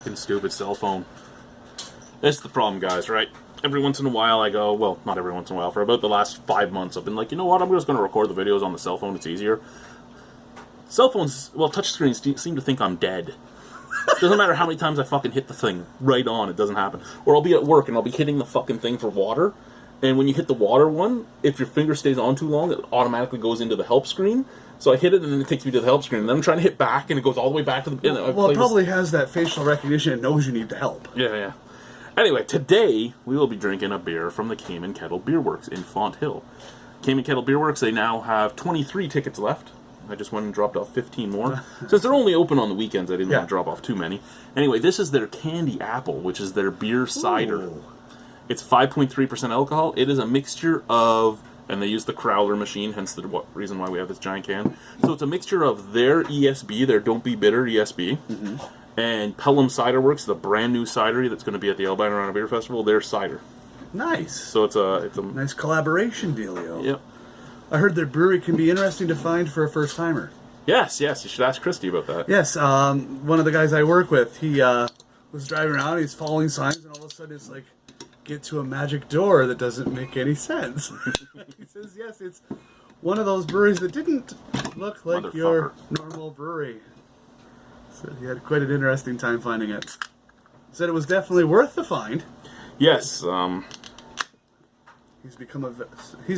fucking stupid cell phone. This is the problem, guys, right? Every once in a while I go, well, not every once in a while, for about the last 5 months, I've been like, you know what, I'm just going to record the videos on the cell phone, it's easier. Cell phones, well, touchscreens seem to think I'm dead. Doesn't matter how many times I fucking hit the thing right on, it doesn't happen. Or I'll be at work and I'll be hitting the fucking thing for water, and when you hit the water one, if your finger stays on too long, it automatically goes into the help screen. So I hit it and then it takes me to the help screen, and then I'm trying to hit back and it goes all the way back to the... Well, it probably has that facial recognition and knows you need to help. Yeah. Anyway, today we will be drinking a beer from the Kame and Kettle Beer Works in Font Hill. Kame and Kettle Beer Works, they now have 23 tickets left. I just went and dropped off 15 more. Since they're only open on the weekends, I didn't want to drop off too many. Anyway, this is their Candy Apple, which is their beer cider. Ooh. It's 5.3% alcohol. It is a mixture of, and they use the Crowler machine, hence the reason why we have this giant can. So it's a mixture of their ESB, their Don't Be Bitter ESB, and Pelham Ciderworks, the brand new cidery that's going to be at the Albino Rhino Beer Festival, their cider. Nice. So it's a nice collaboration dealio. Yep. I heard their brewery can be interesting to find for a first-timer. Yes, you should ask Christy about that. Yes, one of the guys I work with, he was driving around, he's following signs, and all of a sudden it's like, get to a magic door that doesn't make any sense. He says, yes, it's one of those breweries that didn't look like your normal brewery. So he had quite an interesting time finding it. Said it was definitely worth the find. Yes, He's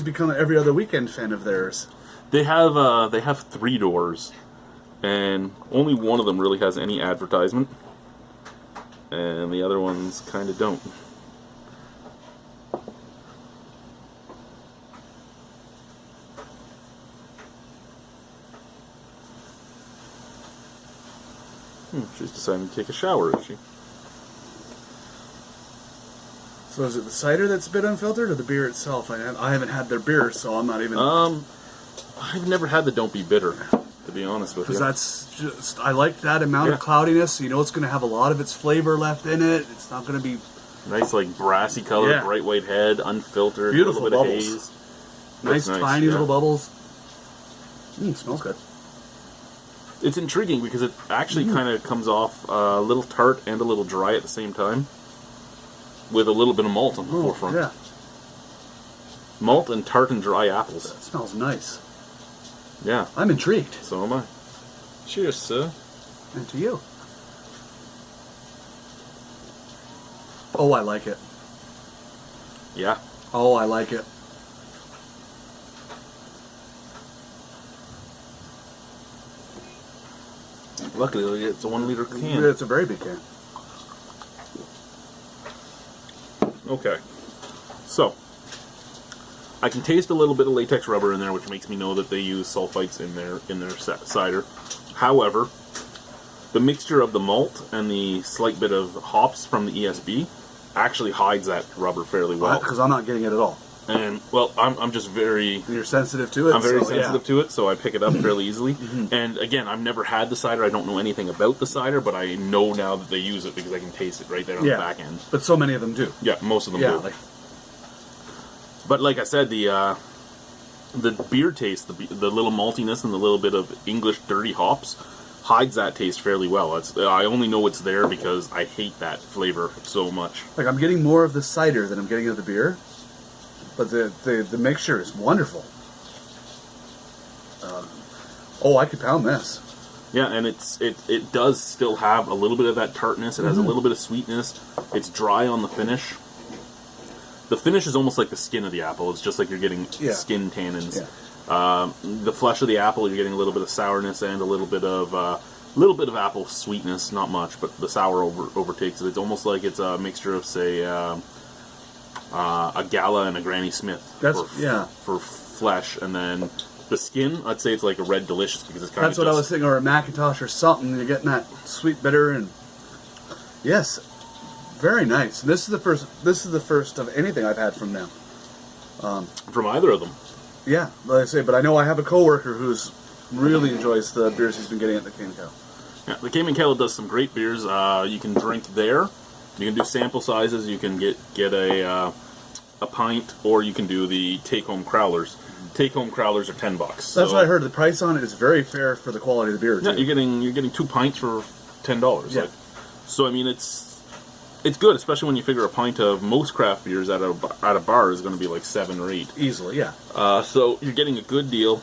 become an every other weekend fan of theirs. They have 3 doors, and only one of them really has any advertisement, and the other ones kind of don't. She's deciding to take a shower, is she? So is it the cider that's a bit unfiltered, or the beer itself? I haven't had their beer, so I'm not even... I've never had the Don't Be Bitter, to be honest with you. Because that's just... I like that amount of cloudiness, so you know it's going to have a lot of its flavor left in it. It's not going to be... Nice, like, brassy color, bright white head, unfiltered, beautiful a little bit bubbles. of haze. Nice, tiny little bubbles. Smells good. It's intriguing because it actually kind of comes off a little tart and a little dry at the same time, with a little bit of malt on the forefront. Yeah. Malt and tart and dry apples. That smells nice. Yeah. I'm intrigued. So am I. Cheers, sir. And to you. Oh, I like it. Yeah. Oh, I like it. Luckily, it's a 1 liter can. It's a very big can. Okay. So, I can taste a little bit of latex rubber in there, which makes me know that they use sulfites in their cider. However, the mixture of the malt and the slight bit of hops from the ESB actually hides that rubber fairly well. Because I'm not getting it at all. And, well, I'm just very... You're sensitive to it? I'm very sensitive to it, so I pick it up fairly easily. And, again, I've never had the cider. I don't know anything about the cider, but I know now that they use it because I can taste it right there on the back end. But so many of them do. Yeah, most of them do. But, like I said, the beer taste, the little maltiness and the little bit of English dirty hops hides that taste fairly well. I only know it's there because I hate that flavor so much. Like, I'm getting more of the cider than I'm getting of the beer. But the mixture is wonderful. I could pound this. Yeah, and it does still have a little bit of that tartness. It has a little bit of sweetness. It's dry on the finish. The finish is almost like the skin of the apple. It's just like you're getting skin tannins. Yeah. The flesh of the apple, you're getting a little bit of sourness and a little bit of apple sweetness. Not much, but the sour overtakes it. It's almost like it's a mixture of, say, a Gala and a Granny Smith for flesh, and then the skin, I'd say it's like a Red Delicious because it's kind of. That's what I was thinking, or a Macintosh or something. You're getting that sweet bitter, and yes, very nice. This is the first of anything I've had from them. From either of them. Yeah, like I say, but I know I have a coworker who's really enjoys the beers he's been getting at the Kame and Kettle. Yeah, the Kame and Kettle does some great beers. You can drink there. You can do sample sizes. You can get a pint, or you can do the take-home crowlers. Take-home crowlers are $10. That's what I heard. The price on it is very fair for the quality of the beer. Yeah, you're getting 2 pints for $10. Yeah. So I mean, it's good, especially when you figure a pint of most craft beers at a bar is going to be like 7 or 8 easily. Yeah. So you're getting a good deal.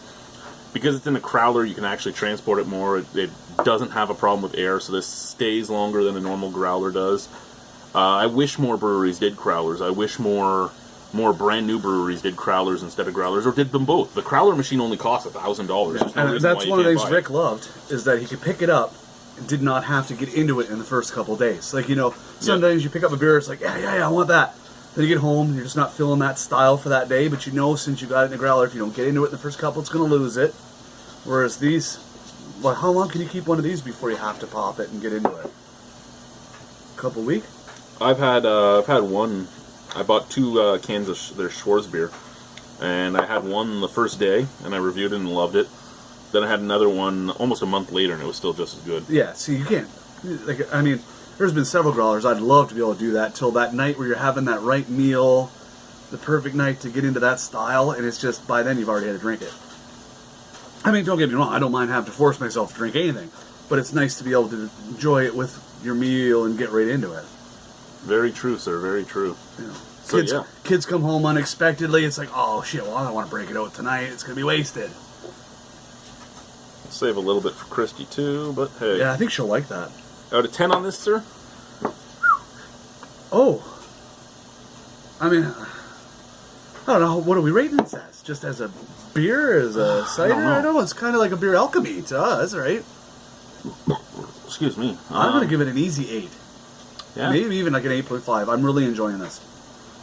Because it's in a crowler, you can actually transport it more. It doesn't have a problem with air, so this stays longer than a normal growler does. I wish more breweries did crowlers. I wish more brand new breweries did crowlers instead of growlers, or did them both. The crowler machine only costs $1,000. Yeah. And that's one of the things Rick loved, is that he could pick it up and did not have to get into it in the first couple days. Like, you know, sometimes you pick up a beer, it's like, yeah, I want that. Then you get home, and you're just not feeling that style for that day, but you know since you got it in the growler, if you don't get into it in the first couple, it's going to lose it. Whereas these, well, how long can you keep one of these before you have to pop it and get into it? A couple weeks? I've had one. I bought 2 cans of their Schwarzbier, and I had one the first day, and I reviewed it and loved it. Then I had another one almost a month later, and it was still just as good. Yeah, see, you can't. Like, I mean, there's been several growlers. I'd love to be able to do that till that night where you're having that right meal, the perfect night to get into that style, and it's just by then you've already had to drink it. I mean, don't get me wrong, I don't mind having to force myself to drink anything, but it's nice to be able to enjoy it with your meal and get right into it. Very true, sir, very true. You know, So, kids come home unexpectedly, it's like, oh shit, well, I don't want to break it out tonight, it's going to be wasted. I'll save a little bit for Christy, too, but hey. Yeah, I think she'll like that. Out of 10 on this, sir? Oh. I mean, I don't know, what are we rating this as? Just as a beer, as a cider? I don't know, it's kind of like a beer alchemy to us, right? Excuse me. I'm going to give it an easy 8. Yeah. Maybe even like an 8.5. I'm really enjoying this.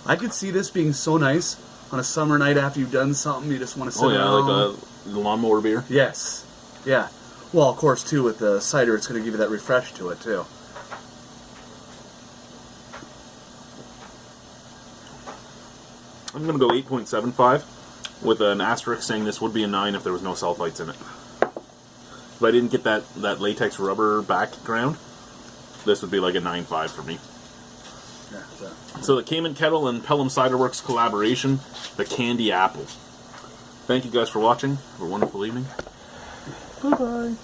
I could see this being so nice on a summer night after you've done something, you just want to sit around. Like a lawnmower beer? Yes. Yeah. Well, of course, too, with the cider, it's going to give you that refresh to it, too. I'm going to go 8.75 with an asterisk saying this would be a 9 if there was no sulfites in it. If I didn't get that latex rubber background, this would be like a 9.5 for me. Yeah, So the Kame Kettle and Pelham Ciderworks collaboration, the Candy Apple. Thank you guys for watching. Have a wonderful evening. Bye-bye.